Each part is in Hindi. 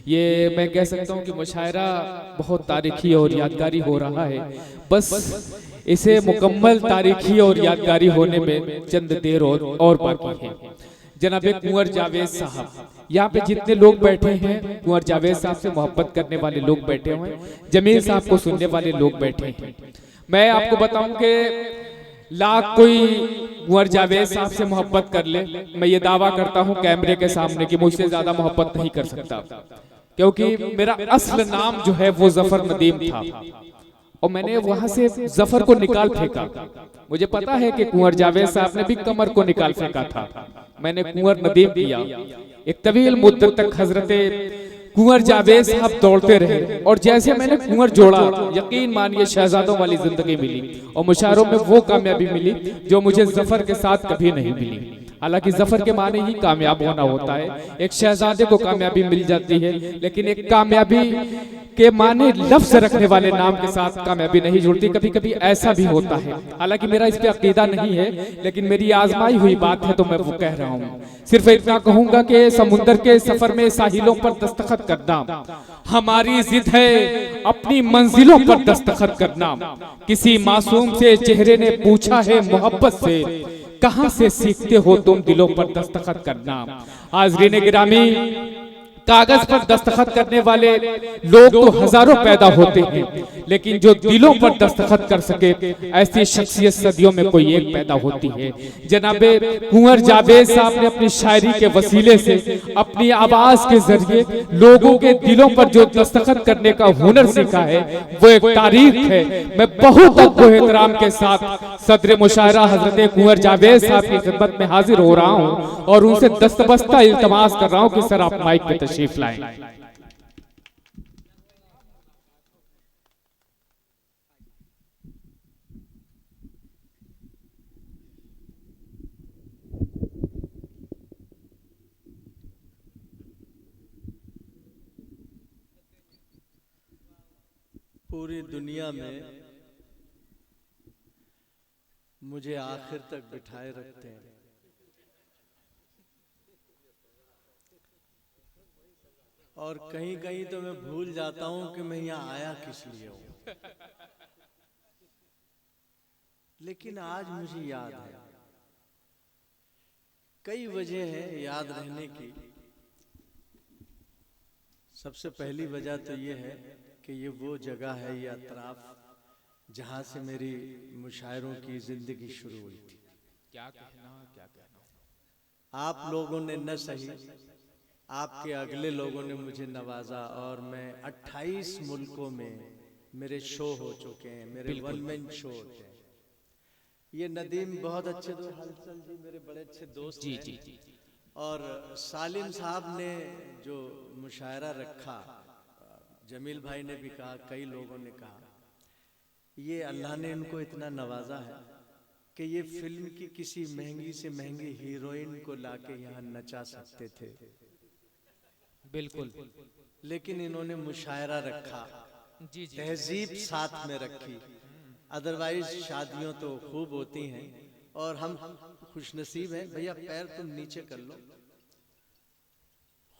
ये मैं कह सकता हूँ कि मुशायरा बहुत तारीखी और यादगारी हो रहा है। बस इसे मुकम्मल तारीखी और यादगारी होने में चंद देर और बाकी है। जनाब कुंवर जावेद साहब, यहाँ पे जितने लोग बैठे हैं, कुंवर जावेद साहब से मोहब्बत करने वाले लोग बैठे हुए हैं, जमील साहब को सुनने वाले लोग बैठे हैं। मैं आपको बताऊं कि लाख कोई कुंवर जावेद साहब से मोहब्बत कर ले, मैं ये दावा करता हूँ कैमरे के सामने कि मुझसे ज्यादा मोहब्बत नहीं कर सकता, क्योंकि मेरा असल नाम जो है वो जफर नदीम था और मैंने वहां से जफर को निकाल फेंका। मुझे पता है कि कुंवर जावेद साहब ने भी कमर को निकाल फेंका था, मैंने कुंवर नदीम किया। एक तवील मुद्दत तक हजरते कुंवर जावेद साहब दौड़ते रहे और जैसे मैंने कुंवर जोड़ा, यकीन मानिए शहजादों वाली जिंदगी मिली और मुशायरों में वो कामयाबी मिली जो मुझे जफर के साथ कभी नहीं मिली। हालांकि जफर के माने ही कामयाब होना होता है, एक शहजादे को कामयाबी मिल जाती है, लेकिन एक कामयाबी के माने लफ्ज रखने वाले नाम के साथ कामयाबी नहीं जुड़ती। कभी कभी ऐसा भी होता है, हालांकि मेरा इस पे अकीदा नहीं है, लेकिन मेरी आजमाई हुई बात है तो मैं वो कह रहा हूँ। सिर्फ इतना कहूंगा कि समुंदर के सफर में साहिलों पर दस्तखत करना हमारी जिद है, अपनी मंजिलों पर दस्तखत करना। किसी मासूम से चेहरे ने पूछा है मोहब्बत से, कहां से सीखते हो तुम दिलों पर दस्तखत करना। हाज़रीन गिरामी, कागज पर दस्तखत करने वाले लोग तो हजारों पैदा होते हैं, लेकिन जो दिलों पर दस्तखत कर सके ऐसी शख्सियत सदियों में कोई एक पैदा होती है। जनाबे कुंवर जावेद साहब ने अपनी शायरी के वसीले से, अपनी आवाज के जरिए लोगों के दिलों पर जो दस्तखत करने का हुनर सीखा है वो एक तारीख है। मैं बहुत अदब एहतराम के साथ सदर मुशायरा हजरत कुंवर जावेद साहब की खिदमत में हाजिर हो रहा हूँ और उनसे दस्तबस्ता इल्तमास कर रहा हूँ कि सर आप माइक पे तशरीफ लाएं। पूरी दुनिया में मुझे आखिर तक बिठाए रखते हैं, और कहीं कहीं तो मैं भूल जाता हूं कि मैं यहाँ आया किस लिए हूं। लेकिन आज मुझे याद है, कई वजह है याद रहने की। सबसे पहली वजह तो ये है कि ये वो जगह है, ये अतराफ, जहां से मेरी मुशायरों की जिंदगी शुरू हुई थी। क्या कहना। आप लोगों ने न सही, आपके अगले लोगों ने मुझे नवाजा और मैं 28 मुल्कों में मेरे शो हो चुके हैं, मेरे वन मैन शो होते हैं। ये नदीम बहुत अच्छे दोस्त, हलचल जी मेरे बड़े अच्छे दोस्त जी हैं। जी जी। और सालिम साहब ने जो मुशायरा रखा, जमील भाई ने भी कहा, कई लोगों ने कहा, ये अल्लाह ने इनको इतना नवाजा है कि ये फिल्म की किसी महंगी से महंगी हीरोइन को लाके यहाँ नचा सकते थे, बिल्कुल। लेकिन इन्होंने मुशायरा रखा, जी जी। तहजीब साथ में रखी। अदरवाइज शादियों तो खूब होती हैं और हम खुशनसीब हैं। भैया पैर तुम नीचे कर लो।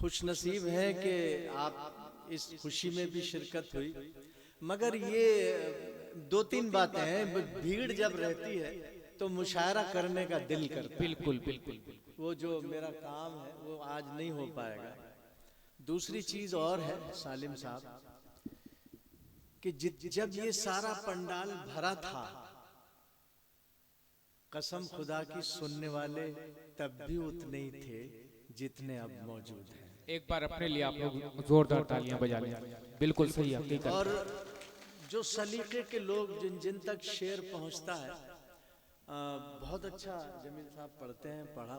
खुशनसीब हैं कि आप इस खुशी में भी शिरकत हुई। मगर ये दो तीन बातें हैं, भीड़ जब रहती है तो मुशायरा करने का दिल करता है। बिल्कुल बिल्कुल। वो जो मेरा काम है वो आज नहीं हो पाएगा। दूसरी चीज और है सालिम साहब, कि जब ये सारा पंडाल भरा था, कसम खुदा की सुनने वाले तब भी उतने ही थे जितने अब मौजूद हैं। एक बार अपने लिए आप लोग जोरदार तालियां बजा लें। बिल्कुल सही हकीकत। और जो सलीके के लोग जिन तक शेर पहुंचता है, बहुत अच्छा जमील साहब पढ़ते हैं, पढ़ा।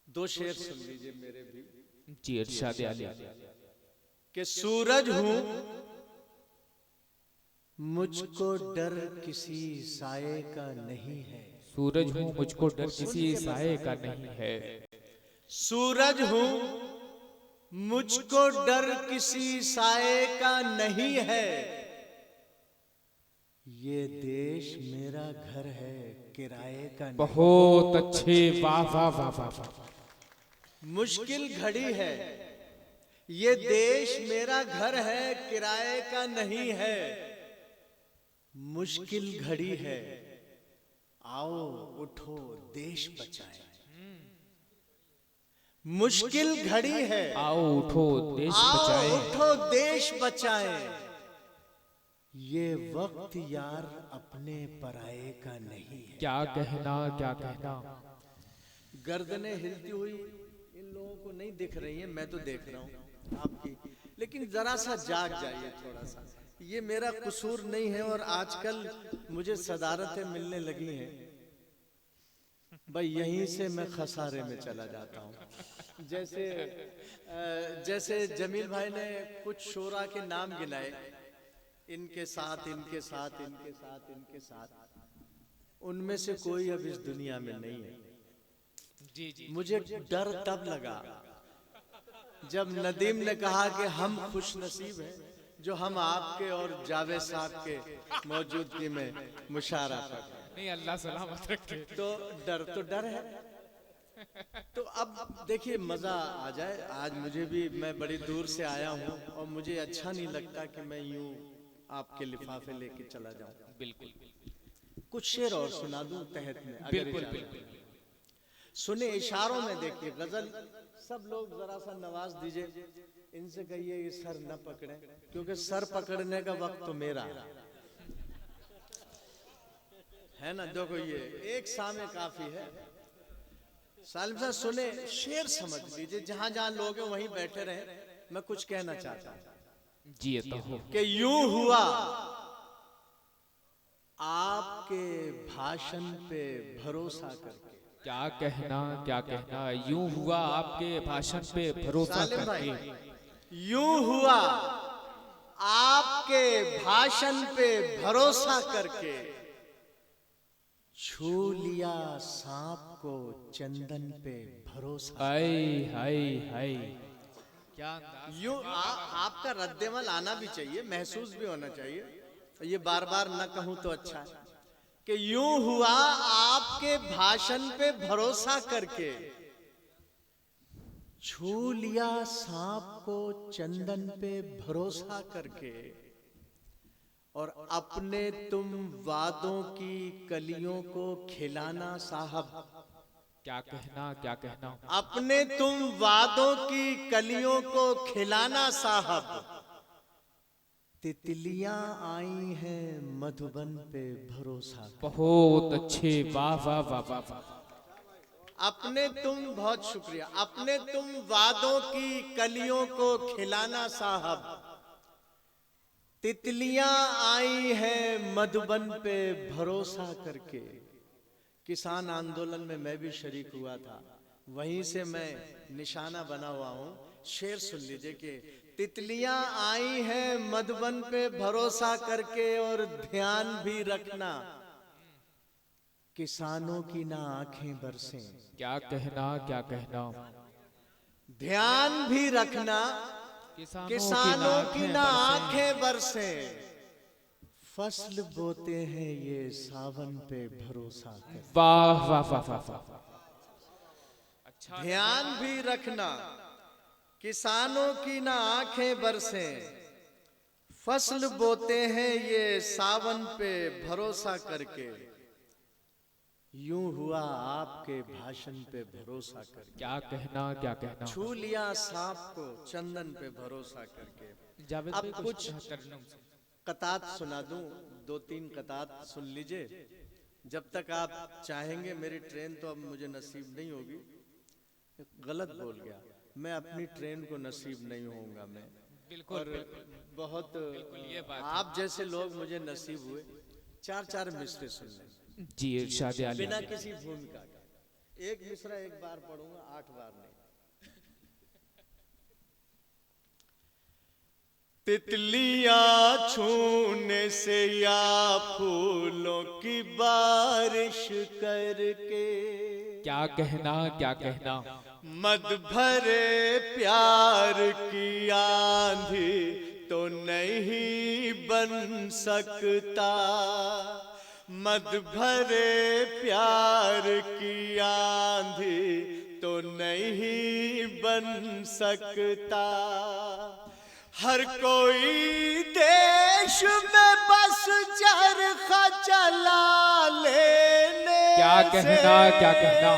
दो शेर सुन लीजिए मेरे भी। जी इरशाद आली। कि सूरज हूं मुझको डर किसी साये का नहीं है। सूरज हूँ मुझको डर किसी साये का नहीं है। सूरज हूं मुझको डर किसी साये का नहीं है। ये देश मेरा घर है, किराए का नहीं। बहुत अच्छे, वाह वाह वाह वाह वाह। मुश्किल घड़ी है ये देश मेरा घर है, किराए का नहीं है। मुश्किल घड़ी है, आओ उठो देश बचाएं। मुश्किल घड़ी है, आओ उठो देश आओ बचाएं। उठो देश बचाएं। ये वक्त यार अपने पराये का नहीं है। क्या कहना, क्या कहना। गर्दनें हिलती हुई इन लोगों को नहीं दिख रही हैं, मैं तो देख रहा हूँ आपकी, लेकिन जरा सा जाग जाइए थोड़ा सा। ये मेरा कसूर नहीं है और आजकल मुझे सदारतें मिलने लगी हैं भाई, यहीं से मैं खसारे में चला जाता हूँ। जैसे जमील भाई ने कुछ शोरा के नाम गिनाए, इनके साथ इनके साथ इनके साथ इनके साथ, उनमें से कोई अब इस दुनिया में नहीं है। जी जी। मुझे डर तब लगा जब नदीम ने कहा कि हम खुश नसीब हैं जो हम आपके और जावेद साहब के मौजूदगी में मुशारा कर। नहीं, अल्लाह सलामत रखे। तो डर है। तो अब देखिए मजा आ जाए। आज मुझे भी, मैं बड़ी दूर से आया हूँ और मुझे अच्छा नहीं लगता कि मैं यूं आपके लिफाफे लेके चला जाऊं। बिल्कुल कुछ शेर और सुना दूं तहत में, अगर बिल्कुल इजाजत बिल्कुल। है। सुने इशारों में देखिए गजल, सब लोग जरा सा नवाज दीजिए, इनसे कहिए ये सर न पकड़े, क्योंकि सर पकड़ने का वक्त तो मेरा है ना। देखो ये एक सामे काफी है। सालिम साहब सुने, शेर समझ लीजिए, जहां जहां लोग हैं वहीं बैठे रहे। मैं कुछ कहना चाहता हूं जी तो हो। कि यूं हुआ आपके भाषण पे भरोसा करके। क्या कहना, क्या कहना। यूं हुआ आपके भाषण पे भरोसा सालिम करके। भाई, यूं हुआ आपके भाषण पे भरोसा करके, छू लिया सांप को चंदन पे भरोसा। हाय हाय हाय, क्या अंदाज। यूं आपका रद्देमल आना भी चाहिए, महसूस भी होना चाहिए। ये बार बार न कहूं तो अच्छा है कि यूं हुआ आपके भाषण पे भरोसा करके, छू लिया सांप को चंदन पे भरोसा करके, और अपने तुम वादों की कलियों को खिलाना साहब। क्या कहना, क्या कहना। अपने तुम वादों की कलियों को खिलाना साहब। तितलियां आई हैं मधुबन पे भरोसा। बहुत अच्छे, वाह वाह वाह वाह वाह। अपने तुम, बहुत शुक्रिया, अपने तुम वादों की कलियों को खिलाना साहब। तितलियां आई हैं मधुबन पे भरोसा करके। किसान आंदोलन में मैं भी शरीक हुआ था, वहीं से मैं निशाना बना हुआ हूं। शेर सुन लीजिए कि तितलियां आई हैं मधुबन पे भरोसा करके, और ध्यान भी रखना किसानों की ना आंखें बरसें। क्या कहना, क्या कहना। ध्यान भी रखना किसानों की ना आंखें बरसे। फसल बोते हैं ये सावन पे भरोसा कर। वाह वाह वाह वाह वाह। अच्छा, ध्यान भी रखना किसानों की ना आंखें बरसे। फसल बोते हैं ये सावन पे भरोसा करके। यूं हुआ आपके भाषण पे भरोसा करके। क्या कहना, क्या कहना। छू लिया सांप को चंदन पे भरोसा करके। जावेद अब भाई कुछ करना। कतात सुना दूं, 2-3 कतात सुन लीजिए। जब तक आप चाहेंगे, मेरी ट्रेन तो अब मुझे नसीब नहीं होगी। गलत बोल गया, मैं अपनी ट्रेन को नसीब नहीं होऊंगा मैं। बिल्कुल और बहुत ये बात आप जैसे लोग मुझे नसीब हुए। 4-4 मिसरे सुन लें जी, इरशाद आली। बिना किसी भूमिका के। एक मिसरा एक बार पढ़ूंगा, 8 बार नहीं। तितलियां छूने से या फूलों की बारिश करके। क्या कहना, क्या कहना। मद भरे प्यार की आंधी तो नहीं बन सकता। मद भरे प्यार की आंधी तो तो नहीं बन सकता। हर कोई देश में बस चरखा चला लेने क्या कहना, क्या कहना।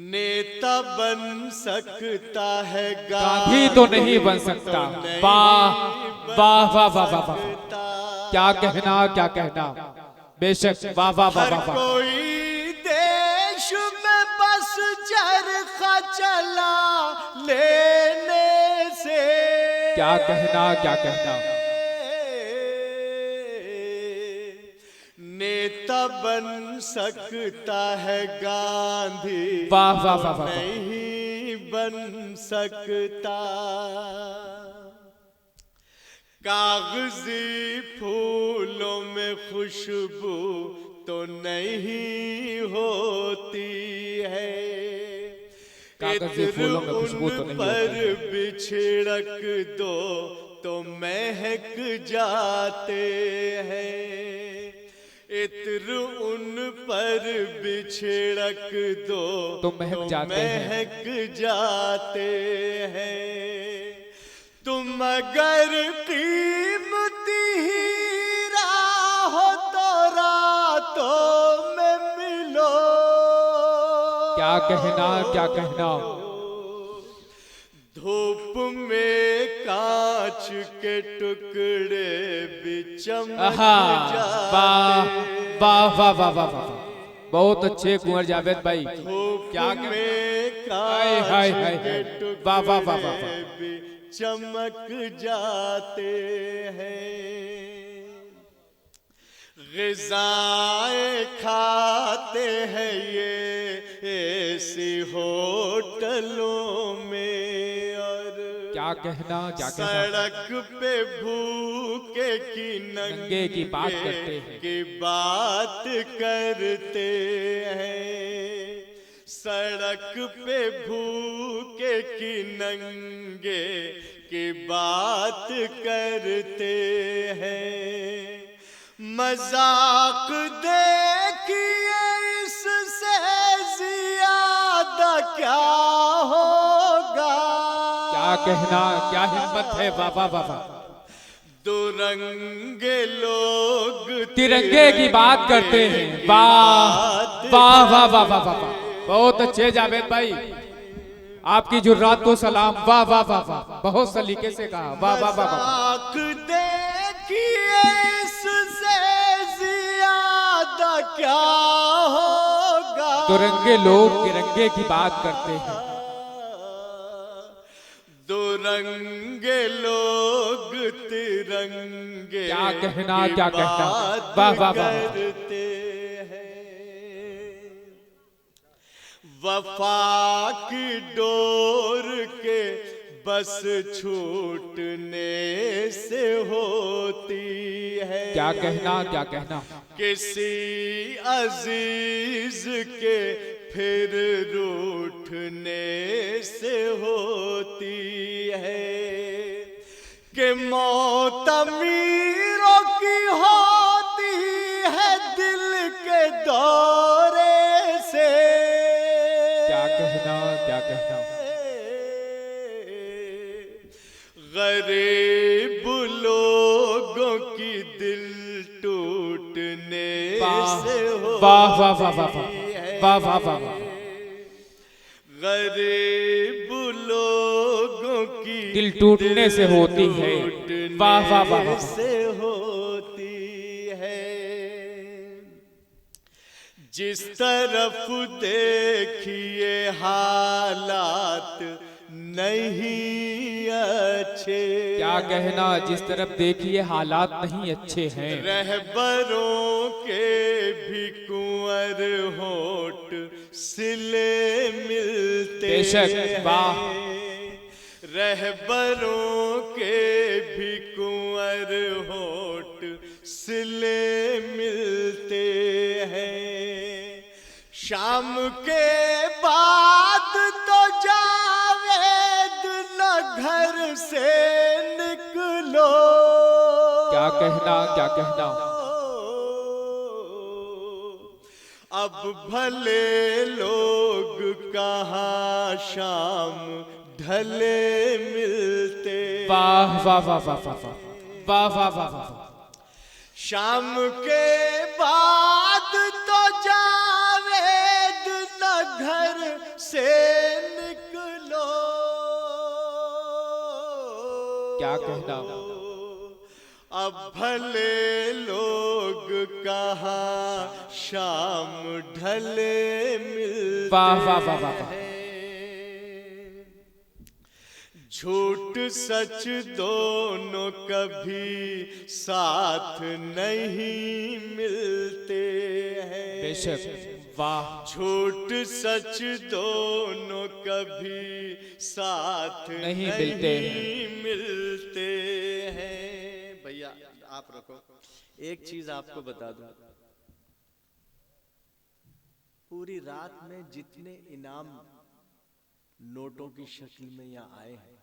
नेता बन सकता है, गांधी तो नहीं बन सकता। वाह वाह वाह वाह वाह वाह, क्या कहना, क्या कहना। बेशक, वाह वाह वाह वाह। कोई देश में बस चरखा चला लेने से, क्या कहना, क्या कहना। नेता बन सकता है, गांधी वाह वाह वाह वाह। नहीं बन सकता। कागजी फूलों में खुशबू तो नहीं होती है, कागजी फूलों में खुशबू तो नहीं पर होती है। बिछड़क दो तो महक जाते हैं। इत्र उन पर बिछड़क दो तो महक जाते हैं। महक जाते हैं। तुम अगर कीमती हीरा हो तो रातों में मिलो। क्या कहना, क्या कहना। धूप में कांच के टुकड़े भी चमक जाते। वाह वाह वाह वाह वाह वाह। बहुत अच्छे कुंवर जावेद भाई। क्या में हाय हाय हाय के हाय। वाह वाह वाह वाह वाह। भी चमक जाते हैं। ग़िज़ाएं खाते हैं ये ऐसी होटलों में, और क्या कहना, क्या कहना। सड़क पे भूखे की नंगे की बात करते हैं। की बात करते हैं। सड़क पे भूखे की नंगे की बात करते हैं। मजाक देखिए इससे ज्यादा क्या होगा। क्या कहना, क्या हिम्मत है। वाह वाह वाह वाह। दुरंगे लोग तिरंगे की बात करते हैं। वाह वाह वाह वाह वाह वाह। बहुत अच्छे जावेद भाई, आपकी जुर्रात को सलाम। वाह वाह वाह वाह, बहुत सलीके से कहा। वाह वाह वाह वाह। देखिए इससे ज्यादा क्या होगा। तिरंगे लोग तिरंगे की बात करते हैं। दुरंगे लोग तिरंगे क्या कहना, क्या की कहना। बात वाह वाह वाह। करते हैं। वफा की डोर के बस छूटने से होती है। क्या कहना, क्या कहना। किसी अजीज के फिर रूठने से होती है। कि मौत अमीरों की होती है दिल के दौरे से। क्या कहना, क्या कहना। गरीब लोगों की दिल टूटने से होती वाह वाह वाह वाह वाह वाह वाह वाह। गरीब लोगों की दिल टूटने से होती है। वाह वाह वाह वाह। से होती है। जिस तरफ देखिए हालात नहीं अच्छे। क्या कहना, जिस तरफ देखिए हालात नहीं अच्छे हैं। रहबरों के भी कुंवर होठ सिले मिलते बेशक, वाह। रहबरों के भी कुंवर होठ सिले मिलते हैं। शाम के बाद तो जावेद न घर से निकलो। क्या कहना, क्या कहना। अब भले लोग कहाँ शाम ढले मिलते। वाह वाह वाह वाह वाह वाह वाह वाह वाह वाह। शाम के बाद तो जावेद न घर से निकलो। क्या कहना। अब भले लोग कहाँ शाम ढले मिलते। वाह वाह वाह वाह वाह। झूठ सच दोनों कभी साथ नहीं मिलते हैं। बेशक। वाह। झूठ सच दोनों कभी साथ नहीं मिलते हैं। भैया आप रखो, एक चीज आपको बता दूं, पूरी रात में जितने इनाम नोटों की शक्ल में यहाँ आए हैं,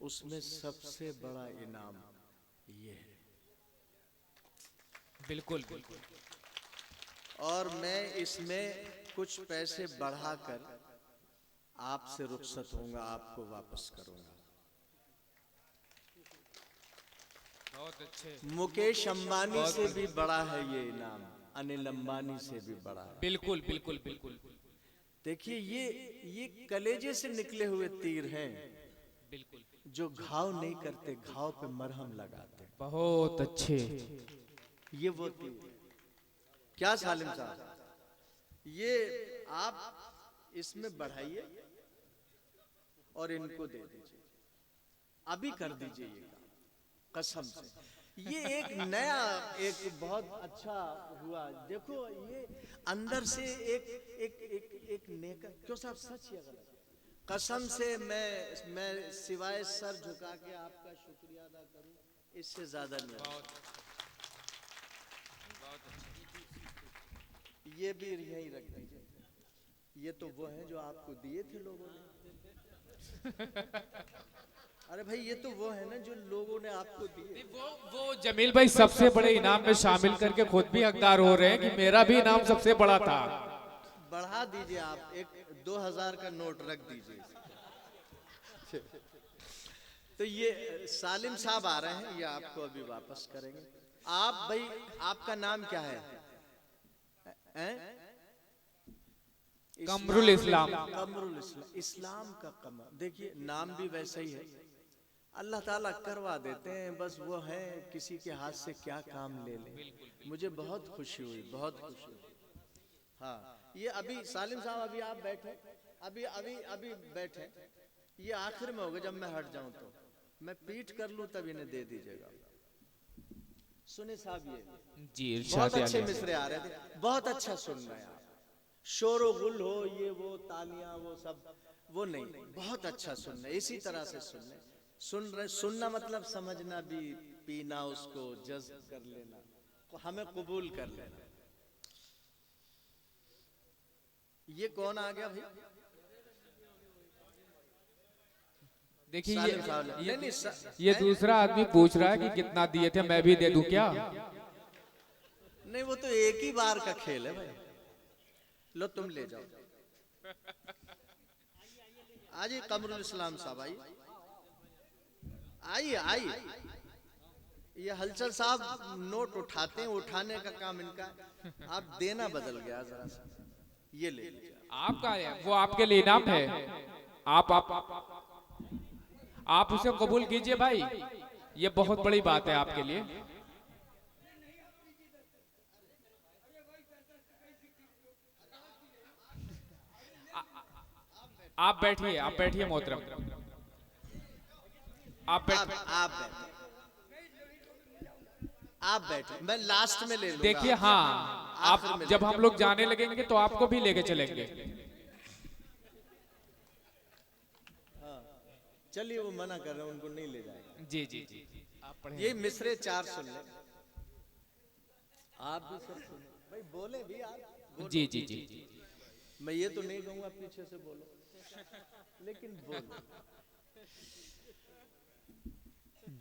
उसमें सबसे बड़ा इनाम ये है। बिल्कुल बिल्कुल। और मैं इसमें कुछ पैसे बढ़ाकर आपसे रुखसत होऊंगा, आपको वापस करूंगा। बहुत अच्छे। मुकेश अंबानी से भी बड़ा है ये इनाम, अनिल अंबानी से भी बड़ा है। बिल्कुल बिल्कुल बिल्कुल। देखिए ये कलेजे से निकले हुए तीर हैं, बिल्कुल। जो घाव नहीं करते, घाव पे मरहम लगाते। बहुत अच्छे। ये वो तीर। क्या सालिम साहब, ये आप इसमें बढ़ाइए और इनको दे दीजिए, अभी कर दीजिए ये काम, कसम से। ये एक नया, एक बहुत अच्छा हुआ। देखो ये अंदर से एक नेकर, क्यों साहब, सच या गलत? कसम से मैं सिवाय सर झुका के आपका शुक्रिया अदा करूं, इससे ज्यादा नहीं। ये भी यहीं रख दीजिए। ये तो वो है जो आपको दिए थे लोगों ने। अरे भाई ये तो वो है ना जो लोगों ने आपको दिए। वो जमील भाई सबसे बड़े इनाम में शामिल करके खुद भी हकदार हो रहे हैं कि मेरा भी इनाम सबसे बड़ा था। बढ़ा दीजिए आप, एक 2000 का नोट रख दीजिए। तो ये सालिम साहब आ रहे हैं, ये आपको अभी वापस करेंगे। आप भाई, आपका नाम क्या है? कमरुल इस्लाम। कमरुल इस्लाम, इस्लाम का कमर। देखिए नाम भी वैसा ही है, अल्लाह ताला करवा देते हैं, बस वो है किसी के हाथ से क्या काम ले लें। मुझे बहुत खुशी हुई, बहुत खुशी हुई। हाँ, ये अभी सालिम साहब, अभी आप बैठे, अभी अभी अभी बैठे, ये आखिर में होगा जब मैं हट जाऊं, तो मैं पीठ कर लूं तब इन्हें दे दीजिएगा। सुने साहब, ये जी बहुत अच्छे मिसरे आ रहे थे, बहुत अच्छा सुन रहे हैं आप। शोर गुल हो, ये वो तालियां, वो सब वो नहीं, बहुत अच्छा सुन रहे, इसी तरह से सुन रहे। सुनना मतलब समझना भी, पीना, उसको जज्ब कर लेना, हमें कबूल कर लेना। ये कौन आ गया भाई? देखिए नहीं, ये दूसरा आदमी पूछ रहा है कि कितना दिए थे, मैं भी दे दूं क्या? नहीं, वो तो एक ही बार का खेल है भाई। लो तुम ले जाओ। आइए कमरुल इस्लाम साहब, आइए आइए। ये हलचल साहब नोट उठाते हैं, उठाने का काम इनका, आप देना बदल गया जरा सा। ये ले लीजिए। आपका है वो, आपके लिए इनाम है। आप उसे कबूल कीजिए भाई, ये बहुत बड़ी बात है आपके लिए। आप बैठिए मोहतरम, आप बैठे, मैं लास्ट में ले लूंगा। देखिए, हाँ, आप जब हम लोग जाने लगेंगे तो आपको भी लेके चलेंगे। चलिए, वो मना कर रहे हैं, उनको नहीं ले जाएंगे। जी जी जी, आप पढ़ें। ये मिसरे 4 सुन ले, आप भी सब सुने भाई, बोले भी आप। जी जी जी, मैं ये तो नहीं कहूंगा पीछे से बोलो, लेकिन बोलो।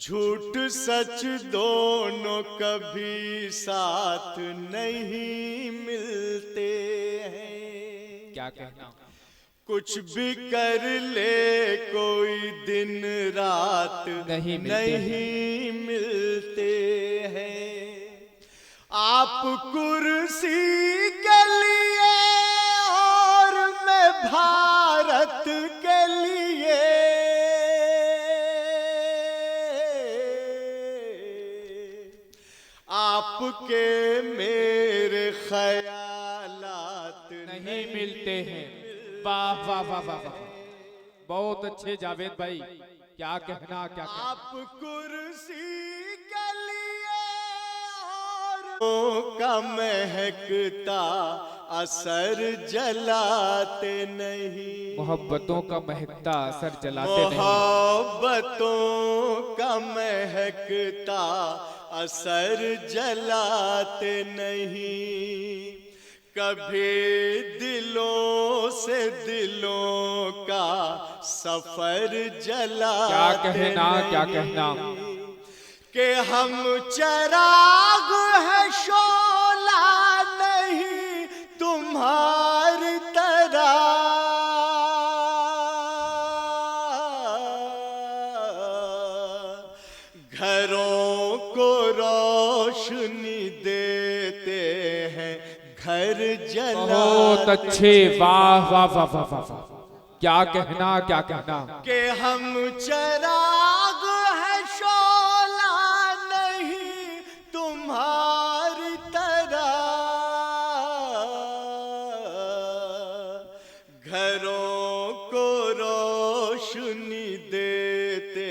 झूठ सच दोनों कभी साथ नहीं मिलते हैं। क्या कहना, कुछ भी कर ले कोई दिन रात नहीं मिलते हैं। आप कुर्सी के लिए और मैं भारत के लिए, आपके मेरे ख्यालात नहीं मिलते हैं। वाह वाह वाह वाह वाह, बहुत अच्छे जावेद भाई, क्या कहना, क्या कहना। आप कुर्सी के लिए और का महकता असर जलाते नहीं। मोहब्बतों का महकता असर जलाते नहीं। मोहब्बतों का महकता असर जलाते नहीं। कभी दिलों से दिलों का सफर जलाते क्या कहना, क्या कहना। कि हम चिराग है शोला नहीं तुम्हारी तरह। घरों को रोशनी देते हैं घर जला। बहुत अच्छे, वाह वाह वाह वाह वाह वाह, क्या कहना, क्या कहना। कि हम चिराग है शोला नहीं तुम्हारी तरह। घरों को रोशनी देते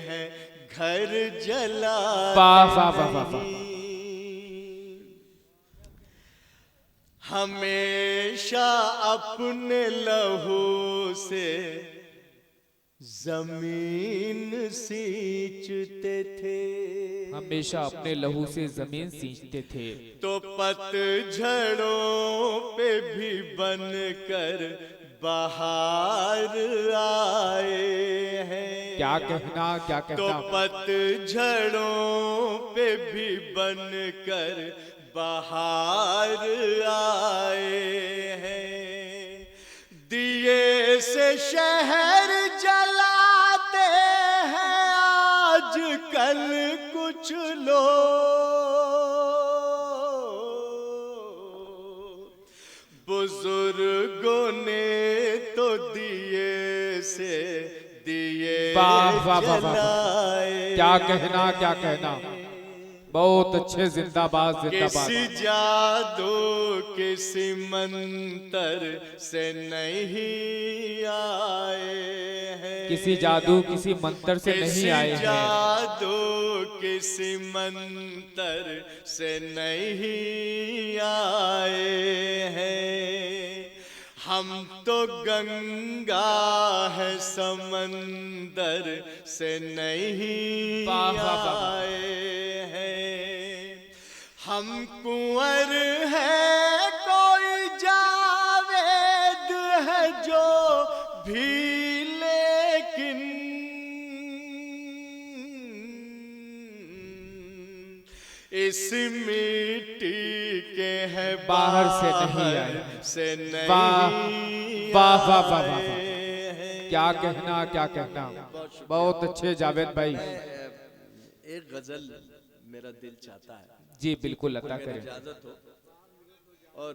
हैं घर जला। वाह वाह वाह वाह वाह, हमेशा अपने लहू से जमीन सींचते थे। हमेशा अपने लहू से जमीन सींचते थे। तो पतझड़ों पे भी बनकर बाहर आए हैं। क्या कहना, क्या तो कहना। पतझड़ों पे भी बनकर बाहर आए हैं। दिए से शहर जलाते हैं आजकल कुछ लोग। बुजुर्गों ने तो दिए से दिए वाह वाह वाह वाह, जलाए। क्या कहना, क्या कहना। बहुत अच्छे, जिंदाबाद जिंदाबाद। किसी जादू किसी मंतर से नहीं आए हैं। किसी जादू किसी मंत्र से नहीं आए हैं। जादू किसी मंतर से नहीं आए हैं। हम तो गंगा है समंदर से नहीं वाह वाह वाह। आए हैं। हम कुंवर है कोई जावेद है जो भी, लेकिन इस मिट्टी के है बाहर से नहीं आए। से नहीं वाह वाह वाह वाह वाह, आए। क्या कहना, क्या कहना। बहुत अच्छे जावेद भाई। एक गजल मेरा दिल चाहता है, जी बिल्कुल, अता करें। इजाजत हो। और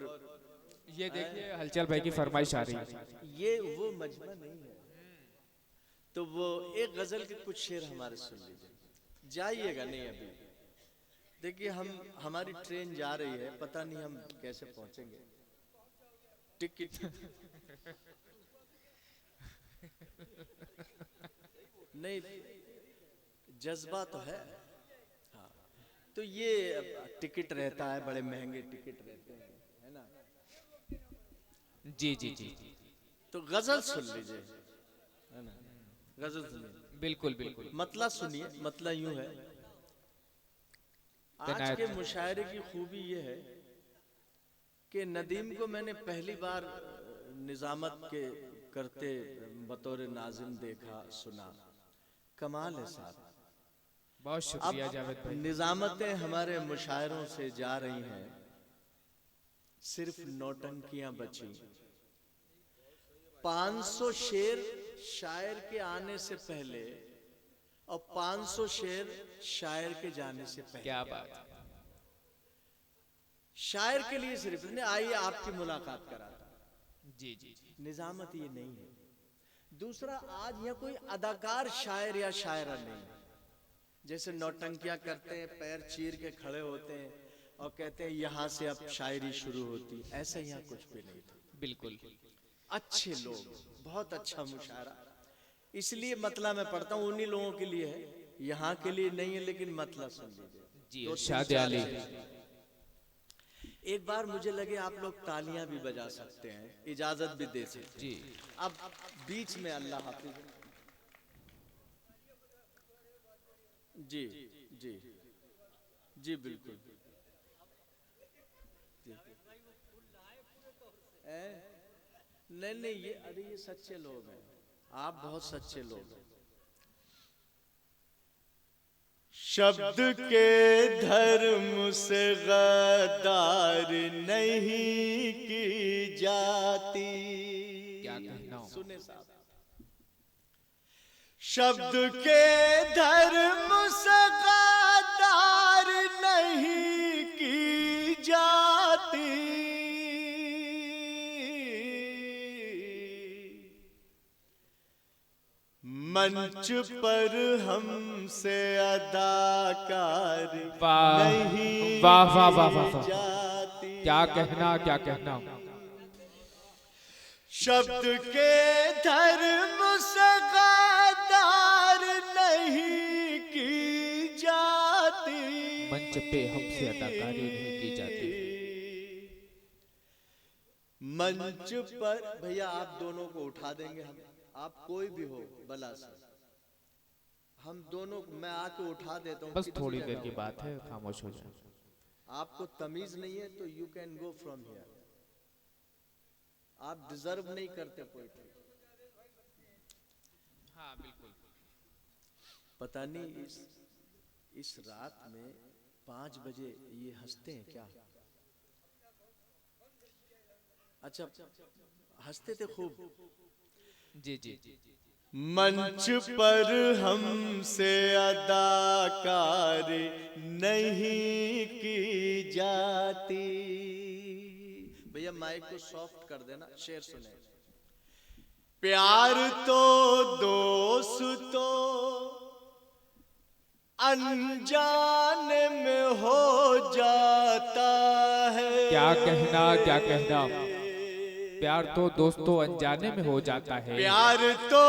ये देखिए हलचल भाई की फरमाइश आ रही है। ये वो मजमा नहीं है, तो वो एक गजल के कुछ शेर हमारे सुन लीजिए। जाइएगा नहीं अभी, देखिए हमारी ट्रेन जा रही है, पता नहीं हम कैसे पहुंचेंगे। टिकट नहीं, जज्बा तो है। हाँ, तो ये टिकट रहता है, बड़े महंगे टिकट रहते हैं, है ना। जी जी जी, तो गजल सुन लीजिए, है ना। गजल सुनिए, बिल्कुल बिल्कुल। मतला सुनिए। मतला यूं है, आज के मुशायरे की खूबी ये है कि नदीम को मैंने पहली बार निजामत के करते बतौर नाज़िम देखा सुना। कमाल है साहब, बहुत शुक्रिया जावेद अब भाई। निजामतें हमारे मुशायरों से जा रही हैं, सिर्फ नौटंकियां बची। 500 शेर शायर के आने से पहले और 500 शेर शायर के जाने से पहले। क्या बात है। शायर के लिए सिर्फ ने आइए आपकी मुलाकात कराता, जी जी जी। निजामत ये नहीं है। दूसरा, आज यह कोई अदाकार शायर या शायरा नहीं है। जैसे नौटंकियां करते हैं, पैर चीर के खड़े होते हैं और कहते हैं यहां से अब शायरी शुरू होती, ऐसा यहाँ कुछ भी नहीं था। बिल्कुल। अच्छे लोग, बहुत अच्छा मुशायरा। इसलिए मतला मैं पढ़ता हूँ, उन्हीं लोगों के लिए है, यहाँ के लिए नहीं है, लेकिन मतला सुन लीजिए जी, दो इरशाद तीन चार आली। शेर। एक बार मुझे लगे आप लोग तालियां भी बजा सकते हैं, इजाजत भी दे सकते जी। हैं। अब बीच में अल्लाह हाफिज। जी जी जी बिल्कुल जी। नहीं नहीं, ये अरे ये सच्चे लोग हैं, आप बहुत सच्चे लोग हैं। शब्द के धर्म से गद्दार नहीं की जाती। क्या कहना। सुने साहब, शब्द के धर्म से गद्दार नहीं की जाती। मंच पर हमसे अदाकार वाह नहीं वाह वाह वाह वाह वाह। जाती। क्या कहना, क्या कहना। शब्द के धर्म से गद्दार नहीं की जाती। मंच पे हमसे अदाकारी नहीं की जाती। मंच पर भैया आप दोनों को उठा देंगे हम, आप कोई भी हो बला से, हम दोनों मैं आके उठा देता हूँ। बस थोड़ी देर की बात है, खामोश हो जाए। आपको तमीज नहीं है तो you can go from here. आप डिजर्व नहीं करते पोइट्री। हाँ बिल्कुल। पता नहीं इस रात में 5 बजे ये हंसते हैं क्या? अच्छा, हंसते थे खूब। जी जी। मंच पर हमसे अदाकार नहीं की जाती। भैया माइक को सॉफ्ट कर देना, शेर सुने। प्यार तो दोस्तों अनजाने में हो जाता है। क्या कहना, क्या कहना। प्यार तो दोस्तों अनजाने में हो जाता है। प्यार तो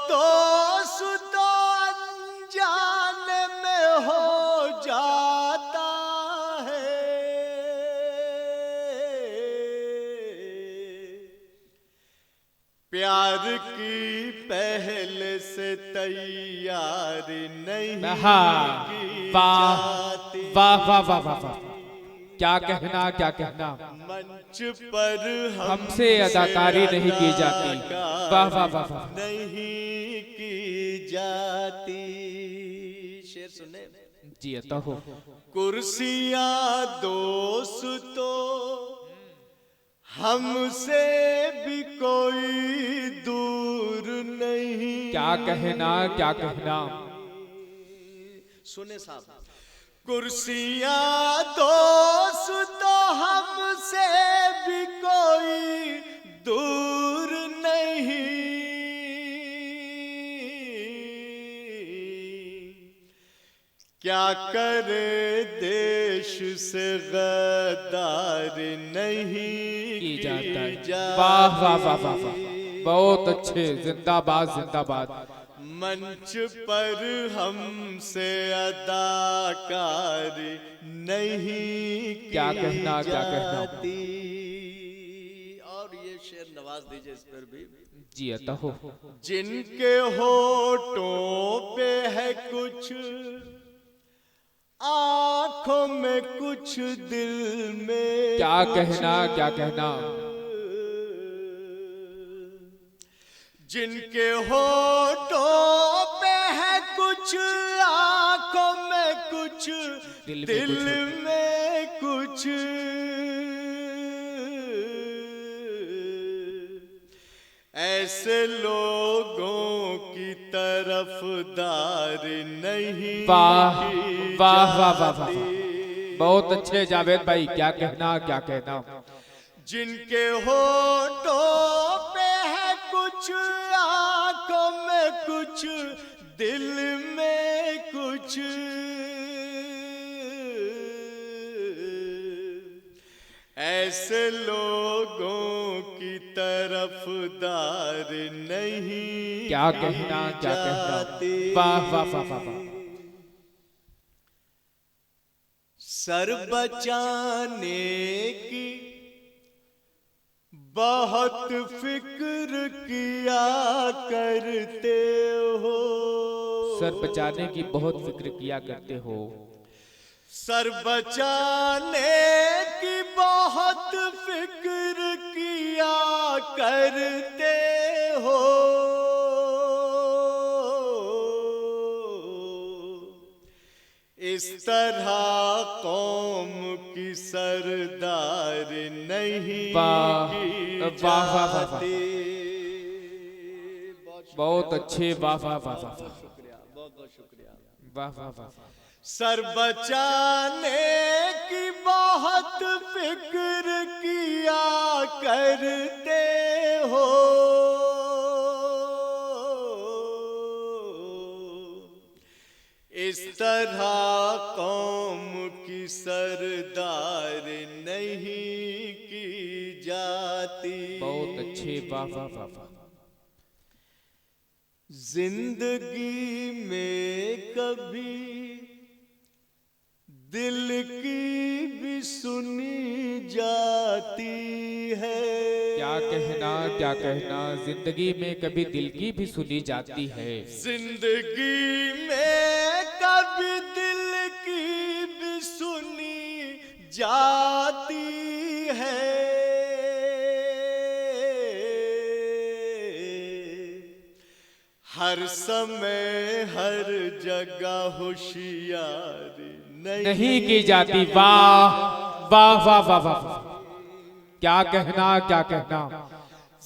दोस्तों अनजाने में हो जाता है। प्यार की पहले से तैयार नहीं हाँ, की वाह जाती। वाह वाह वाह वाह वाह। क्या कहना, क्या कहना। मंच पर हमसे अदाकारी नहीं की जाती। वाह वाह वाह वाह। नहीं की जाती। शेर सुने जी अता हो। कुर्सियां दोस्तों हमसे भी कोई दूर नहीं। क्या कहना, क्या कहना। सुने साहब, कुर्सियां दोस्तों हमसे भी कोई दूर नहीं। क्या करे देश से गद्दार नहीं की जाता है। जाती। वाह वाह वाह वाह वाह। बहुत अच्छे, जिंदाबाद जिंदाबाद। मंच पर हमसे अदाकार नहीं क्या की कहना, क्या कहना। जाती। और ये शेर नवाज दीजिए इस पर भी। जी अता हो। जिनके होठों पे है कुछ, आंखों में कुछ, दिल में क्या कुछ। कहना, क्या कहना। जिनके होठों पे है कुछ, आंखों में कुछ, दिल में कुछ, ऐसे लोगों की तरफदार नहीं। वाह वाह वाह वाह वाह, बहुत अच्छे जावेद भाई, क्या कहना क्या कहना। जिनके होठों पे है कुछ, आंखों में कुछ, दिल में कुछ, ऐसे लोगों की तरफदार नहीं। क्या कहना क्या कहना, वाह वाह वाह वाह वाह। सर बचाने की बहुत फिक्र किया करते हो, सर बचाने की बहुत फिक्र किया करते हो, सर बचाने की बहुत फिक्र किया करते हो, इस तरह कौम की सरदार नहीं वाह की वाह वाह वाह वाह, जाती। बहुत अच्छे, वाह वाह वाह वाह, शुक्रिया, बहुत बहुत शुक्रिया, वाह वाह वाह। सर बचाने की बहुत फिक्र किया करते हो, इस तरह कौम की सरदार नहीं की जाती। बहुत अच्छे, वाह वाह वाह वाह। जिंदगी में कभी दिल की भी सुनी जाती है। क्या कहना क्या कहना, जिंदगी में कभी दिल की भी सुनी जाती है। जिंदगी में कभी दिल की भी सुनी जाती है, हर समय हर जगह होशियारी नहीं की जाती। वाह वाह वाह वाह वाह, क्या कहना क्या कहना।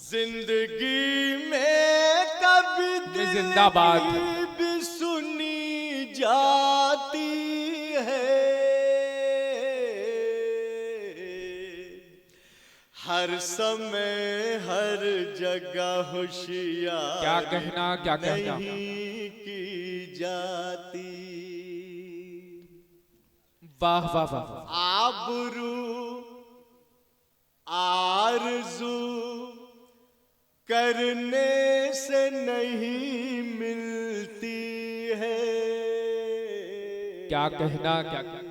जिंदगी में कभी दिल जिंदाबाद। की भी सुनी जाती है, हर समय हर जगह होशियार क्या कहना क्या कहना। नहीं की जाती। वाह वाह वाह वाह। आबरू आरज़ू करने से नहीं मिलती है। क्या कहना क्या कहना।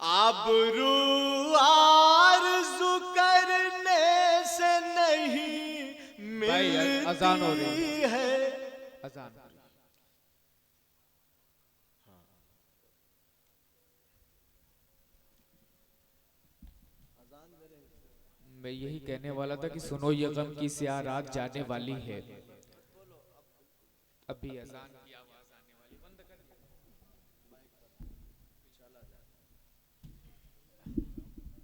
आबरू आरज़ू करने से नहीं भाई, अजान हो रही मिलती है। अजान हो रही। मैं यही कहने वाला था कि सुनो ये गम की स्याह रात जाने वाली है। अभी अजान